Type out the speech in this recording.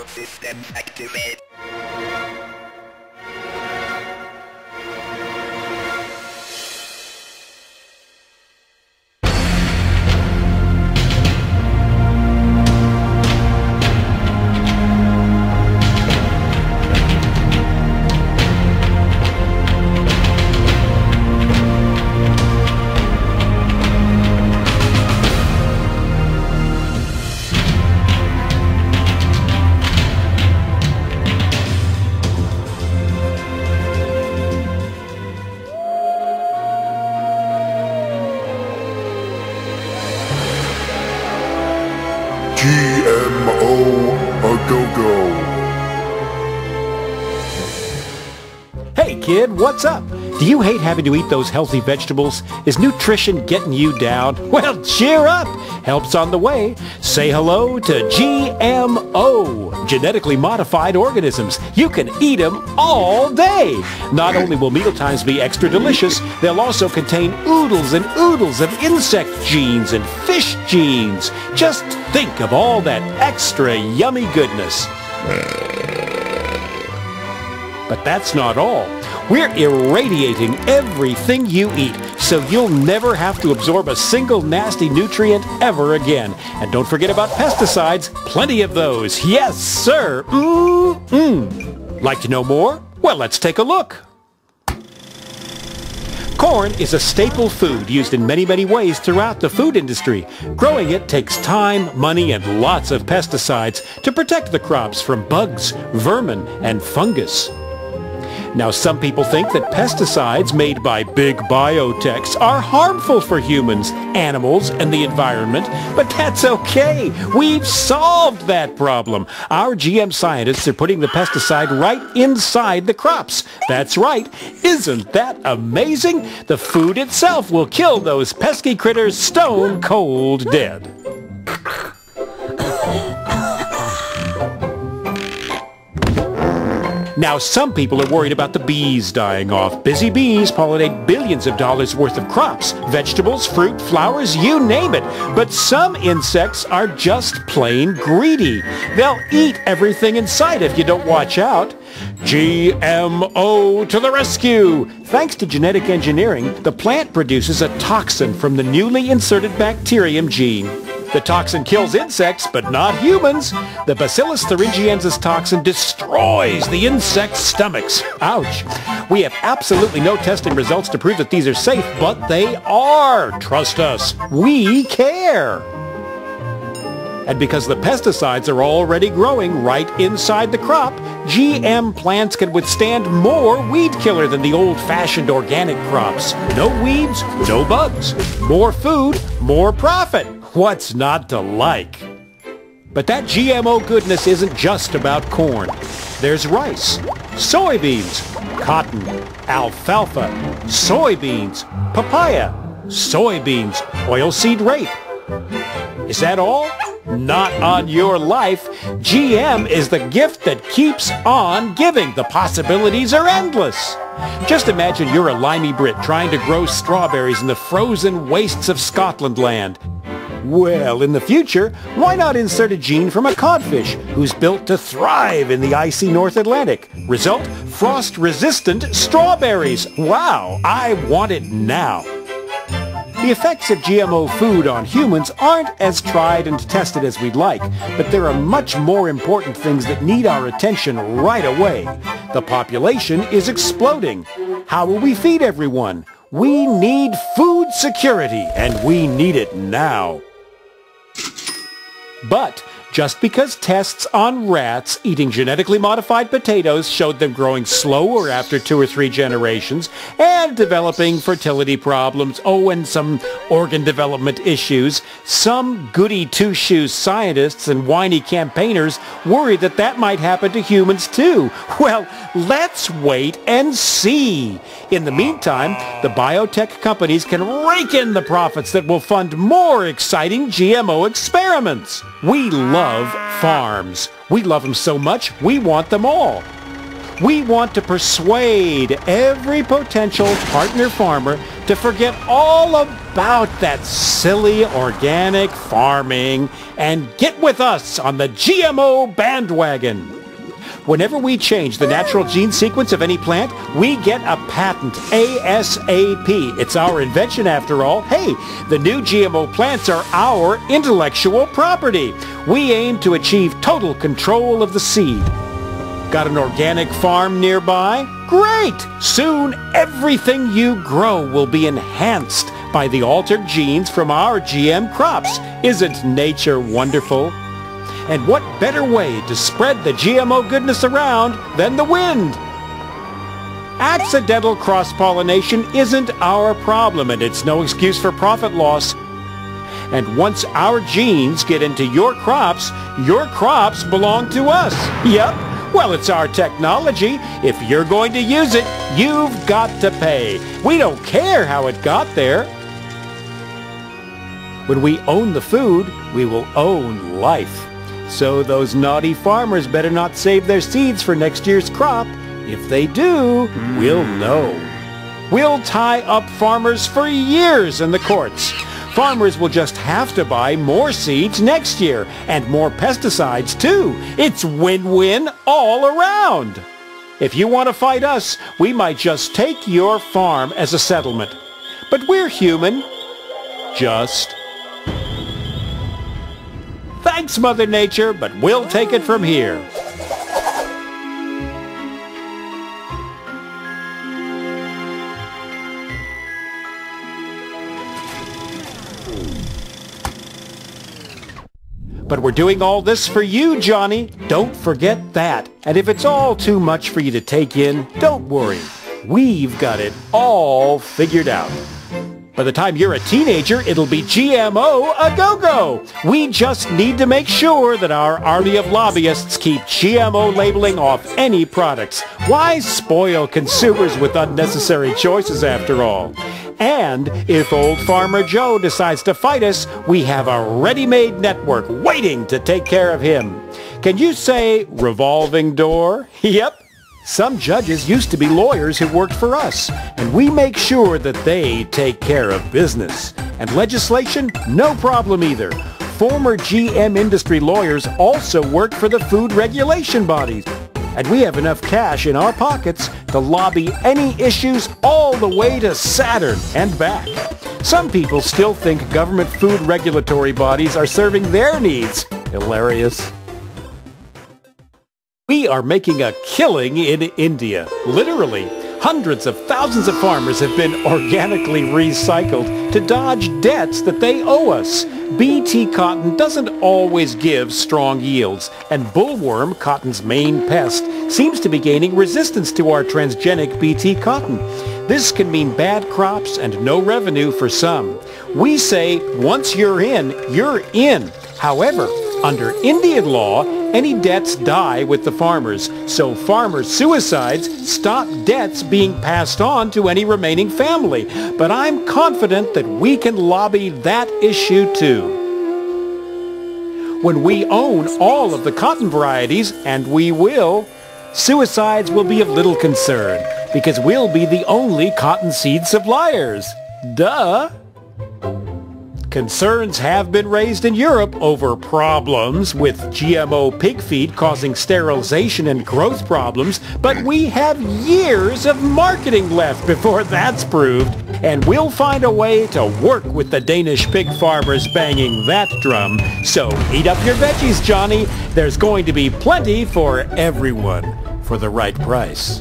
All systems activate. Gmo-A-Go-Go. Hey kid, what's up? Do you hate having to eat those healthy vegetables? Is nutrition getting you down? Well, cheer up! Help's on the way. Say hello to GMO, genetically modified organisms. You can eat them all day. Not only will mealtimes be extra delicious, they'll also contain oodles and oodles of insect genes and fish genes. Just think of all that extra yummy goodness. But that's not all. We're irradiating everything you eat, so you'll never have to absorb a single nasty nutrient ever again. And don't forget about pesticides. Plenty of those. Yes, sir. Like to know more? Well, let's take a look. Corn is a staple food used in many, many ways throughout the food industry. Growing it takes time, money, and lots of pesticides to protect the crops from bugs, vermin, and fungus. Now, some people think that pesticides made by big biotechs are harmful for humans, animals, and the environment, but that's okay. We've solved that problem. Our GM scientists are putting the pesticide right inside the crops. That's right. Isn't that amazing? The food itself will kill those pesky critters stone cold dead. Now, some people are worried about the bees dying off. Busy bees pollinate billions of dollars worth of crops, vegetables, fruit, flowers, you name it. But some insects are just plain greedy. They'll eat everything in sight if you don't watch out. GMO to the rescue! Thanks to genetic engineering, the plant produces a toxin from the newly inserted bacterium gene. The toxin kills insects, but not humans. The Bacillus thuringiensis toxin destroys the insects' stomachs. Ouch. We have absolutely no testing results to prove that these are safe, but they are. Trust us. We care. And because the pesticides are already growing right inside the crop, GM plants can withstand more weed killer than the old-fashioned organic crops. No weeds, no bugs. More food, more profit. What's not to like? But that GMO goodness isn't just about corn. There's rice, soybeans, cotton, alfalfa, soybeans, papaya, soybeans, oilseed rape. Is that all? Not on your life. GM is the gift that keeps on giving. The possibilities are endless. Just imagine you're a limey Brit trying to grow strawberries in the frozen wastes of Scotland land. Well, in the future, why not insert a gene from a codfish who's built to thrive in the icy North Atlantic? Result, frost-resistant strawberries. Wow, I want it now. The effects of GMO food on humans aren't as tried and tested as we'd like, but there are much more important things that need our attention right away. The population is exploding. How will we feed everyone? We need food security, and we need it now. But just because tests on rats eating genetically modified potatoes showed them growing slower after 2 or 3 generations and developing fertility problems, and some organ development issues, some goody two-shoes scientists and whiny campaigners worry that that might happen to humans too. Well, let's wait and see. In the meantime, the biotech companies can rake in the profits that will fund more exciting GMO experiments. We love farms. We love them so much, we want them all. We want to persuade every potential partner farmer to forget all about that silly organic farming and get with us on the GMO bandwagon. Whenever we change the natural gene sequence of any plant, we get a patent ASAP. It's our invention after all. Hey, the new GMO plants are our intellectual property. We aim to achieve total control of the seed. Got an organic farm nearby? Great! Soon everything you grow will be enhanced by the altered genes from our GM crops. Isn't nature wonderful? And what better way to spread the GMO goodness around than the wind? Accidental cross-pollination isn't our problem, and it's no excuse for profit loss. And once our genes get into your crops belong to us. Yep. Well, it's our technology. If you're going to use it, you've got to pay. We don't care how it got there. When we own the food, we will own life. So those naughty farmers better not save their seeds for next year's crop. If they do, we'll know. We'll tie up farmers for years in the courts. Farmers will just have to buy more seeds next year, and more pesticides too. It's win-win all around. If you want to fight us, we might just take your farm as a settlement. But we're human. Just. Thanks, Mother Nature, but we'll take it from here. But we're doing all this for you, Johnny. Don't forget that. And if it's all too much for you to take in, don't worry. We've got it all figured out. By the time you're a teenager, it'll be Gmo-A-Go-Go. We just need to make sure that our army of lobbyists keep GMO labeling off any products. Why spoil consumers with unnecessary choices after all? And if old Farmer Joe decides to fight us, we have a ready-made network waiting to take care of him. Can you say revolving door? Yep. Some judges used to be lawyers who worked for us, and we make sure that they take care of business. And legislation? No problem either. Former GM industry lawyers also work for the food regulation bodies. And we have enough cash in our pockets to lobby any issues all the way to Saturn and back. Some people still think government food regulatory bodies are serving their needs. Hilarious. We are making a killing in India. Literally, hundreds of thousands of farmers have been organically recycled to dodge debts that they owe us. BT cotton doesn't always give strong yields, and bollworm, cotton's main pest, seems to be gaining resistance to our transgenic BT cotton. This can mean bad crops and no revenue for some. We say, once you're in, you're in. However, under Indian law, any debts die with the farmers, so farmers' suicides stop debts being passed on to any remaining family. But I'm confident that we can lobby that issue too. When we own all of the cotton varieties, and we will, suicides will be of little concern, because we'll be the only cottonseed suppliers. Duh! Concerns have been raised in Europe over problems with GMO pig feed causing sterilization and growth problems, but we have years of marketing left before that's proved, and we'll find a way to work with the Danish pig farmers banging that drum. So eat up your veggies, Johnny. There's going to be plenty for everyone for the right price.